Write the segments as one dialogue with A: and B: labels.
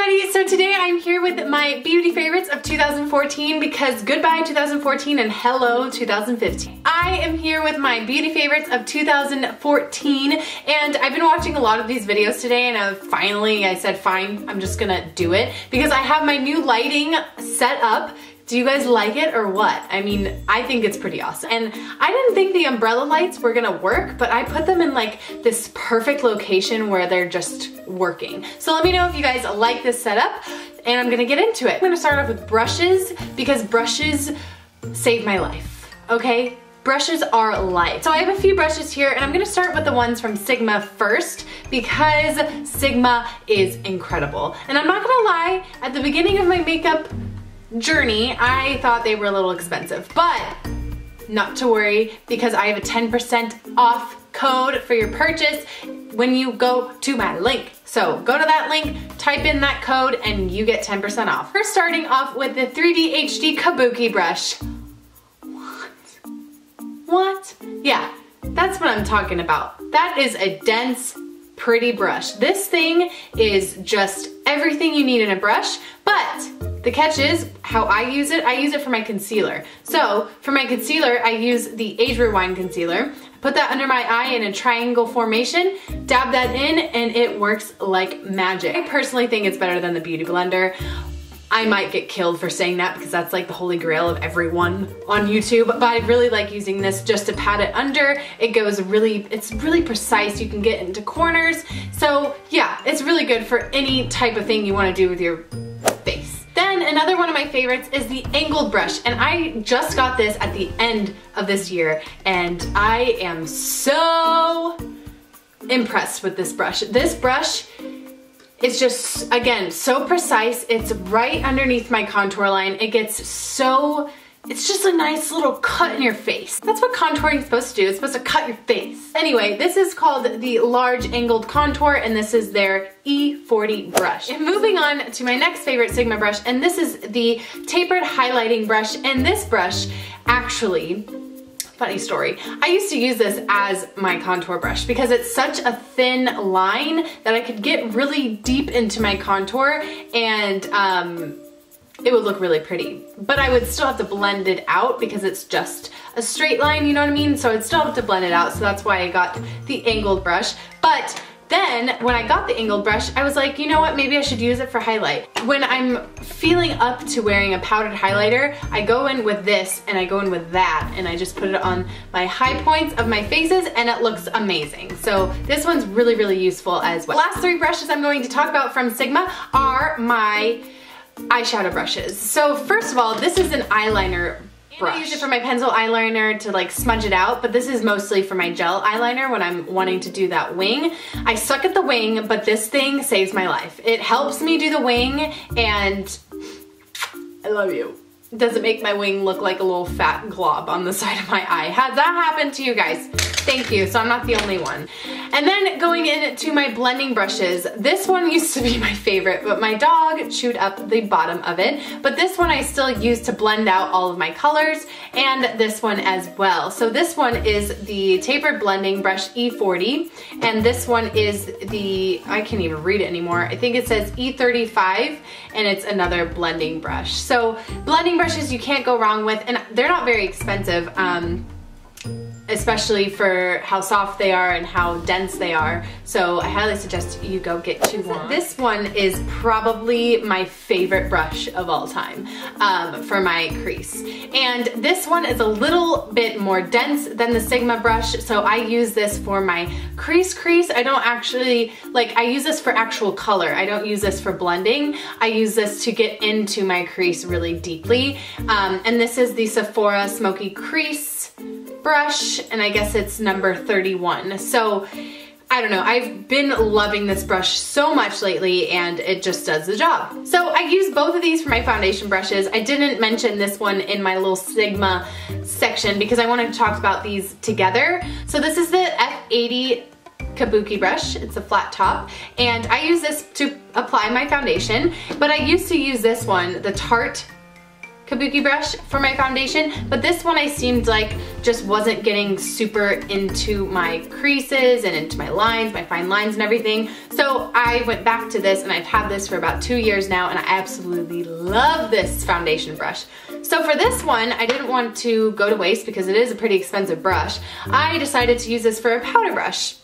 A: everybody, so today I'm here with my beauty favorites of 2014 because goodbye 2014 and hello 2015. I am here with my beauty favorites of 2014 and I've been watching a lot of these videos today and I said fine, I'm just gonna do it because I have my new lighting set up. Do you guys like it or what? I mean, I think it's pretty awesome. And I didn't think the umbrella lights were gonna work, but I put them in like this perfect location where they're just working. So let me know if you guys like this setup and I'm gonna get into it. I'm gonna start off with brushes because brushes save my life, okay? Brushes are life. So I have a few brushes here and I'm gonna start with the ones from Sigma first because Sigma is incredible. And I'm not gonna lie, at the beginning of my makeup journey, I thought they were a little expensive, but not to worry because I have a 10% off code for your purchase when you go to my link. So go to that link, type in that code, and you get 10% off. We're starting off with the 3D HD Kabuki brush. What? Yeah, that's what I'm talking about. That is a dense, pretty brush. This thing is just everything you need in a brush, but the catch is how I use it for my concealer. So for my concealer, I use the Age Rewind concealer. I put that under my eye in a triangle formation, dab that in, and it works like magic. I personally think it's better than the Beauty Blender. I might get killed for saying that because that's like the holy grail of everyone on YouTube, but I really like using this just to pat it under. It's really precise. You can get into corners. So yeah, it's really good for any type of thing you want to do with your face. Then another one of my favorites is the angled brush, and I just got this at the end of this year and I am so impressed with this brush. This brush is just, again, so precise. It's right underneath my contour line. It's just a nice little cut in your face. That's what contouring is supposed to do. It's supposed to cut your face. Anyway, this is called the Large Angled Contour, and this is their E40 brush. And moving on to my next favorite Sigma brush, and this is the Tapered Highlighting Brush, and this brush actually, funny story, I used to use this as my contour brush because it's such a thin line that I could get really deep into my contour and it would look really pretty. But I would still have to blend it out because it's just a straight line, you know what I mean? So I'd still have to blend it out, so that's why I got the angled brush. But then when I got the angled brush, I was like, you know what, maybe I should use it for highlight. When I'm feeling up to wearing a powdered highlighter, I go in with this and I go in with that and I just put it on my high points of my faces and it looks amazing. So this one's really, really useful as well. The last three brushes I'm going to talk about from Sigma are my eyeshadow brushes. So first of all, this is an eyeliner brush. I use it for my pencil eyeliner to like smudge it out, but this is mostly for my gel eyeliner when I'm wanting to do that wing. I suck at the wing, but this thing saves my life. It helps me do the wing and I love you. Does it make my wing look like a little fat glob on the side of my eye? Has that happened to you guys? Thank you, so I'm not the only one. And then going into my blending brushes, this one used to be my favorite, but my dog chewed up the bottom of it. But this one I still use to blend out all of my colors, and this one as well. So this one is the Tapered Blending Brush E40, and this one is the, I can't even read it anymore, I think it says E35, and it's another blending brush. So blending brushes you can't go wrong with, and they're not very expensive. Especially for how soft they are and how dense they are. So I highly suggest you go get two one. This one is probably my favorite brush of all time for my crease. And this one is a little bit more dense than the Sigma brush, so I use this for my crease. I don't actually, I use this for actual color. I don't use this for blending. I use this to get into my crease really deeply. And this is the Sephora Smoky Crease brush, and I guess it's number 31. So I don't know, I've been loving this brush so much lately and it just does the job. So I use both of these for my foundation brushes. I didn't mention this one in my little Sigma section because I wanted to talk about these together. So this is the F80 Kabuki brush. It's a flat top, and I use this to apply my foundation, but I used to use this one, the Tarte kabuki brush for my foundation, but this one I seemed like just wasn't getting super into my creases and into my lines, my fine lines and everything. So I went back to this, and I've had this for about 2 years now, and I absolutely love this foundation brush. So for this one, I didn't want to go to waste because it is a pretty expensive brush. I decided to use this for a powder brush.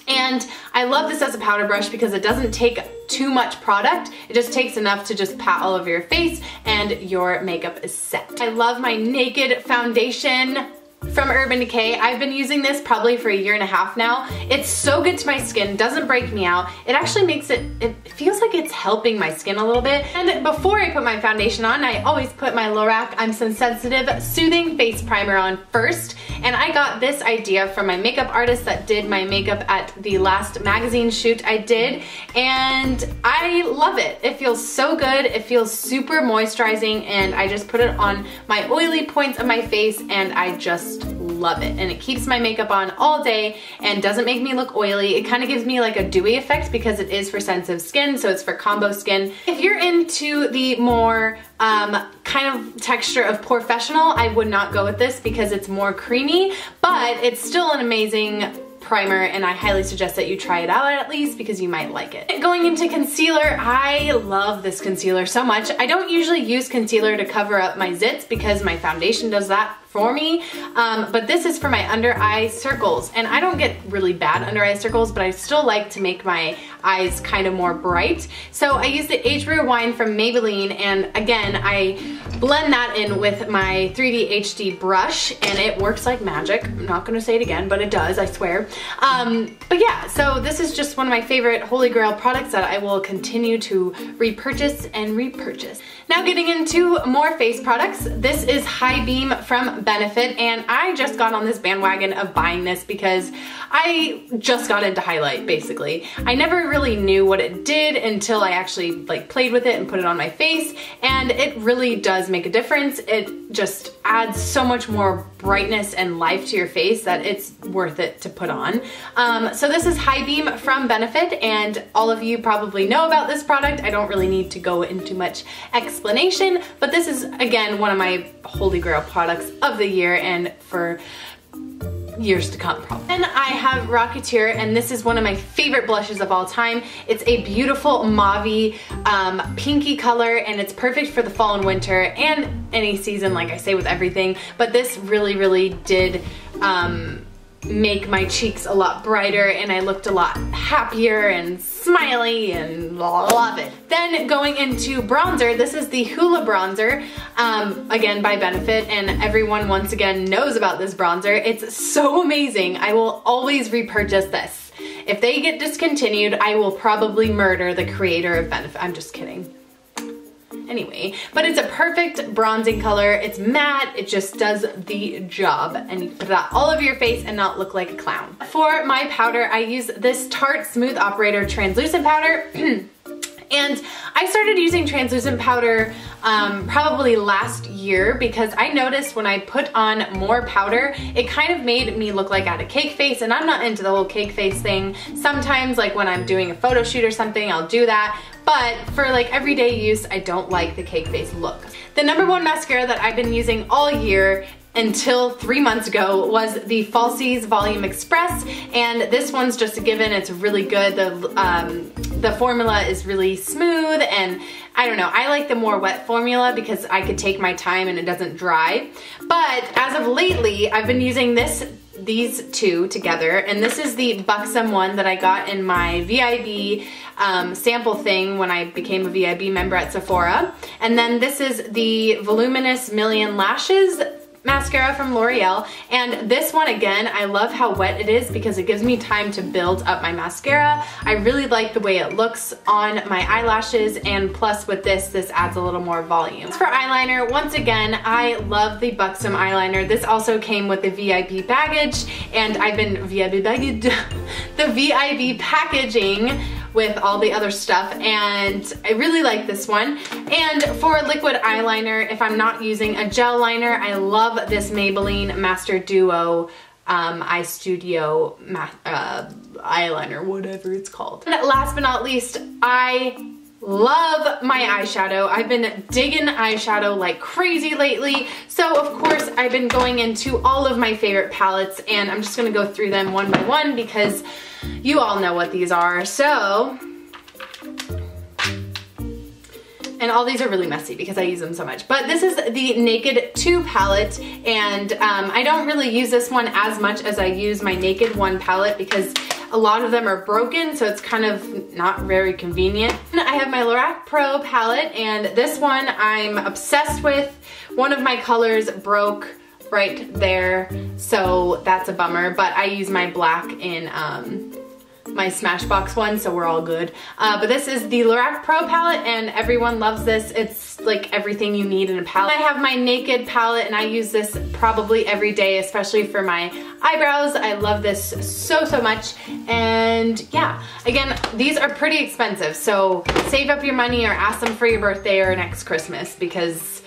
A: And I love this as a powder brush because it doesn't take too much product. It just takes enough to just pat all over your face and your makeup is set. I love my Naked foundation from Urban Decay. I've been using this probably for 1.5 years now. It's so good to my skin, doesn't break me out. It actually makes it feels like it's helping my skin a little bit. And before I put my foundation on, I always put my Lorac I'm So Sensitive Soothing Face Primer on first. And I got this idea from my makeup artist that did my makeup at the last magazine shoot I did. And I love it. It feels so good. It feels super moisturizing, and I just put it on my oily points of my face, and I just love it. And it keeps my makeup on all day and doesn't make me look oily. It kind of gives me like a dewy effect because it is for sensitive skin, so it's for combo skin. If you're into the more kind of texture of Professional, I would not go with this because it's more creamy, but it's still an amazing primer, and I highly suggest that you try it out at least because you might like it. Going into concealer, I love this concealer so much. I don't usually use concealer to cover up my zits because my foundation does that for me, but this is for my under eye circles, and I don't get really bad under eye circles, but I still like to make my eyes kind of more bright. So I use the Age Rewind from Maybelline, and again, I blend that in with my 3D HD brush, and it works like magic. I'm not gonna say it again, but it does, I swear. But yeah, so this is just one of my favorite holy grail products that I will continue to repurchase and repurchase. Now getting into more face products, this is High Beam from Benefit, and I just got on this bandwagon of buying this because I just got into highlight, basically. I never really knew what it did until I actually like played with it and put it on my face, and it really does make a difference. It just adds so much more brightness and life to your face that it's worth it to put on. So this is High Beam from Benefit, and all of you probably know about this product. I don't really need to go into much explanation, but this is again one of my holy grail products of the year and for years to come probably. And I have Rocketeer, and this is one of my favorite blushes of all time. It's a beautiful mauve-y, pinky color, and it's perfect for the fall and winter and any season, like I say with everything, but this really, really did make my cheeks a lot brighter, and I looked a lot happier and smiley and love it. Then going into bronzer, this is the Hoola bronzer, again by Benefit, and everyone once again knows about this bronzer. It's so amazing. I will always repurchase this. If they get discontinued, I will probably murder the creator of Benefit. I'm just kidding. Anyway, but it's a perfect bronzing color. It's matte, it just does the job, and you can put that all over your face and not look like a clown. For my powder, I use this Tarte Smooth Operator translucent powder. And I started using translucent powder probably last year because I noticed when I put on more powder, it kind of made me look like I had a cake face, and I'm not into the whole cake face thing. Sometimes, like when I'm doing a photo shoot or something, I'll do that. But for like everyday use, I don't like the cake face look. The #1 mascara that I've been using all year until 3 months ago was the Falsies Volume Express, and this one's just a given. It's really good. The formula is really smooth, and I don't know, I like the more wet formula because I could take my time and it doesn't dry. But as of lately, I've been using these two together, and this is the Buxom one that I got in my VIB sample thing when I became a VIB member at Sephora. And then this is the Voluminous Million Lashes mascara from L'Oreal, and this one again, I love how wet it is because it gives me time to build up my mascara. I really like the way it looks on my eyelashes, and plus with this adds a little more volume. As for eyeliner, once again, I love the Buxom eyeliner. This also came with the VIB baggage, and I've been the VIB packaging with all the other stuff, and I really like this one. And for liquid eyeliner, if I'm not using a gel liner, I love this Maybelline Master Duo Eye Studio eyeliner, whatever it's called. And last but not least, I love my eyeshadow. I've been digging eyeshadow like crazy lately. So of course I've been going into all of my favorite palettes, and I'm just gonna go through them one by one because you all know what these are. So, and all these are really messy because I use them so much. But this is the Naked 2 palette, and I don't really use this one as much as I use my Naked 1 palette because a lot of them are broken, so it's kind of not very convenient. I have my Lorac Pro palette, and this one I'm obsessed with. One of my colors broke right there, so that's a bummer, but I use my black in my Smashbox one, so we're all good. But this is the Lorac Pro palette, and everyone loves this. It's like everything you need in a palette. I have my Naked palette, and I use this probably every day, especially for my eyebrows. I love this so, so much. And yeah, again, these are pretty expensive, so save up your money or ask them for your birthday or next Christmas because,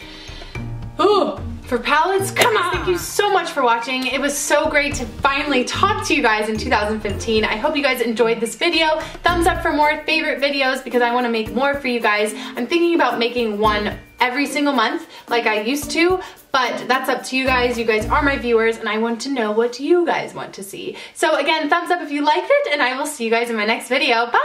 A: ooh, for palettes, come on! Thank you so much for watching. It was so great to finally talk to you guys in 2015. I hope you guys enjoyed this video. Thumbs up for more favorite videos because I want to make more for you guys. I'm thinking about making one every single month like I used to, but that's up to you guys. You guys are my viewers, and I want to know what you guys want to see. So again, thumbs up if you liked it, and I will see you guys in my next video. Bye!